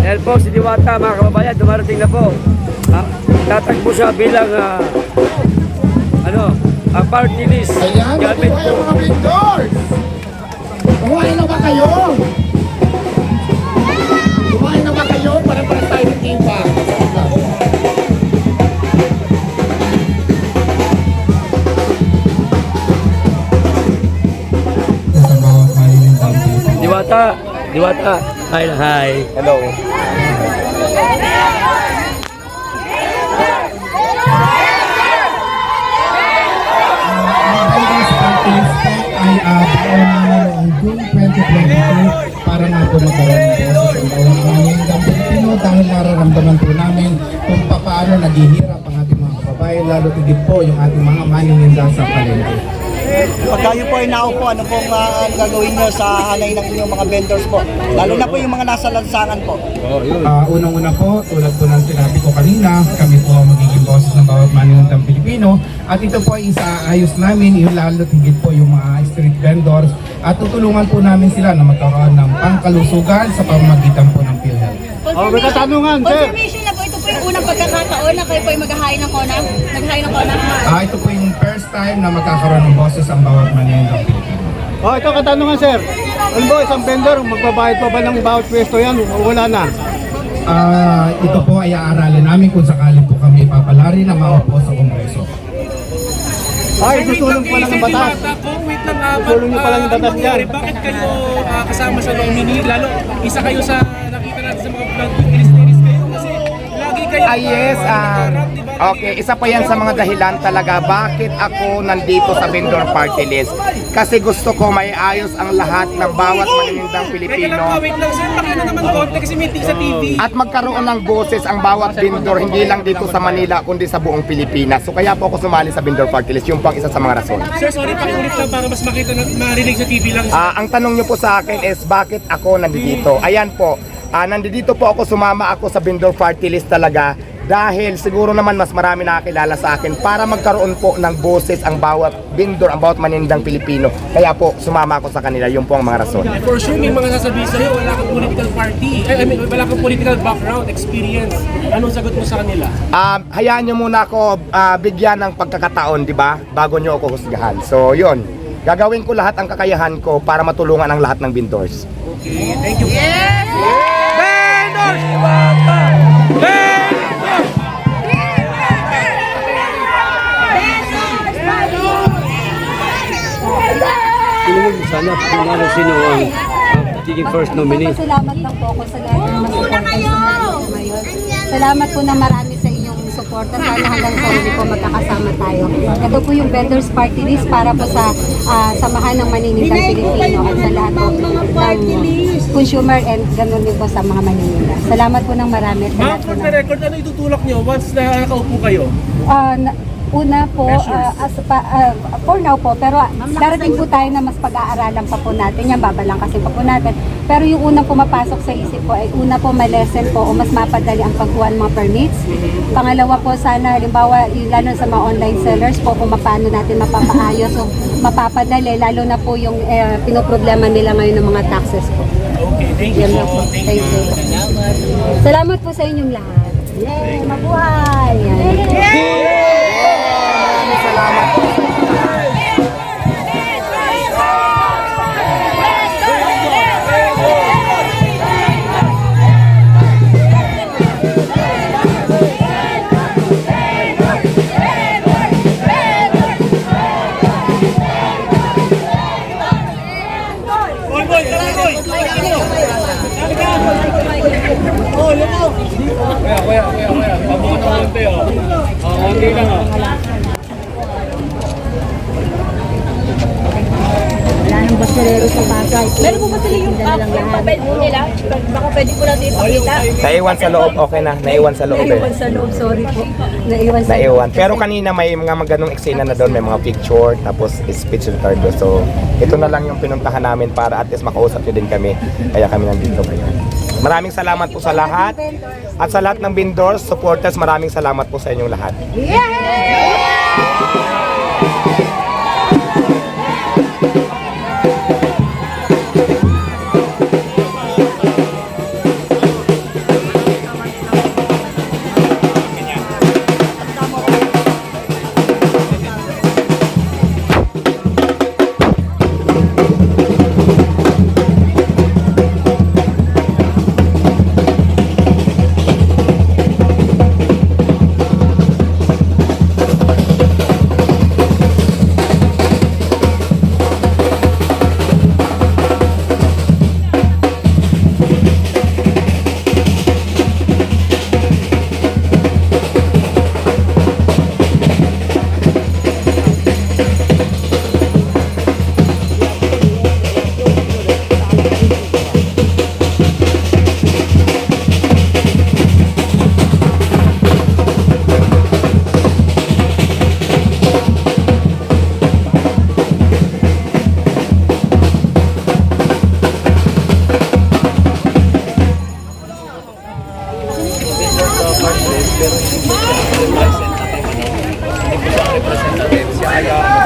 Dahil po si Diwata, mga kababayan, dumarating na po. Tatakbo siya bilang party list. Ayan, Gamit nabuhay po. ang mga vendors! Buhay na ba kayo? Buhay na ba kayo? Para tayo ng iba. Diwata, hi. Hello. Ay June 2022 para nga po magkaroon po sa bawang Maninggang Pilipino dahil nararamdaman po namin kung paano naghihirap ang ating mga kababayan, lalo tigit po yung ating mga maninginda sa palengke. Pag kayo po ay naupo, ano pong gagawin nyo sa hanay ng inyong mga vendors po? Lalo na po yung mga nasa lansangan po. Unang-una po, tulad po ng sinabi ko kanina, kami po ang magiging boses ng bawat maninindang Pilipino. At ito po ay isaayos namin, yung lalo higit po yung mga street vendors. At tutulungan po namin sila na magkaroon ng pangkalusugan sa pamamagitan po ng PhilHealth. May katanungan, sir. Confirmation na po, ito po yung unang pagkakataon na kayo po yung maghahain ng kona? Naghahain ng kona? Ito po yung first time na magkakaroon ng boses ang bawat maninindang Pilipino. Ito katanungan, sir. Ano ba, isang vendor, magbabayad pa ba ng bawat pwesto yan? O wala na? Ito po ay aaralin namin kung sakali po kami papalari na maupo sa Kongreso. Susulong pa lang ang batas. Wait lang, Susulong niyo pa lang yung batas dyan. bakit kayo kasama sa nominee? Lalo, isa kayo sa nakita natin sa mga vlog, tinis-tinis kayo kasi lagi kayo. Yes, okay, isa pa yan sa mga dahilan talaga bakit ako nandito sa vendor party list. Kasi gusto ko may ayos ang lahat ng bawat maninindang Pilipino. Wait lang sir, pakita naman konti kasi meeting sa TV. At magkaroon ng boses ang bawat vendor, hindi lang dito sa Manila, kundi sa buong Pilipinas. So kaya po ako sumali sa vendor party list, yung pang isa sa mga rason. Sir, sorry, pakiulit lang para mas makita na marinig sa TV lang. Ang tanong nyo po sa akin is bakit ako nandito? Ayan po, nandito po ako, sumama ako sa vendor party list talaga dahil siguro naman mas marami nakakilala sa akin para magkaroon po ng boses ang bawat vendor, ang bawat maninindang Pilipino. Kaya po sumama ako sa kanila, yun po ang mga rason. For sure, may mga sasabihin sa'yo, wala kang political party. Wala kang political background, experience. Anong sagot mo sa kanila? Hayaan nyo muna ako bigyan ng pagkakataon, di ba? Bago nyo ako husgahan. So yun, gagawin ko lahat ang kakayahan ko para matulungan ang lahat ng vendors. Okay, thank you. Vendors! Sana kung sino ang magiging first nominee. Salamat lang po ako sa lahat ng masuporta ngayon. Salamat po na marami sa inyong suporta. Sana hanggang sa huli po magkakasama tayo. Ito po yung vendors party list para po sa samahan ng maninindang Pilipino at sa lahat ng consumer and ganun din po sa mga maninindang. Salamat po ng marami. Ma'am, for the record, ano itutulak nyo once na nakaupo kayo? Una po, for now po, pero darating po tayo na mas pag-aaralan pa po natin yan, babalangkasin pa po natin. Pero yung unang pumapasok sa isip po ay una po malesen po o mas mapadali ang pagkuha ng mga permits. Pangalawa po sana, halimbawa, lalo sa mga online sellers po, kung paano natin mapapaayos o mapapadali, lalo na po yung pinoproblema nila ngayon ng mga taxes po. Okay, thank you po. Thank you. Salamat po sa inyong lahat. Yay! Mabuhay! Kuya. Pabukan ng konti, konti lang, Wala nang basilero sa bagay. Meron po ba sila yung papel po nila? Baka pwede po natin ipakita. Naiwan sa loob, okay na. Naiwan sa loob Naiwan sa loob, sorry po. Naiwan sa Naiwan. Pero kanina may mga ganong eksena na doon, may mga picture, tapos speech and card. So, ito na lang yung pinuntahan namin para at least makausap nyo din kami. Kaya kami nandito ngayon. Maraming salamat po sa lahat. At sa lahat ng vendors, supporters, maraming salamat po sa inyong lahat.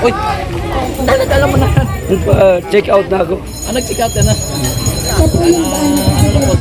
Uy, dala mo na yan. Check out na ako. Nag-check out ka na.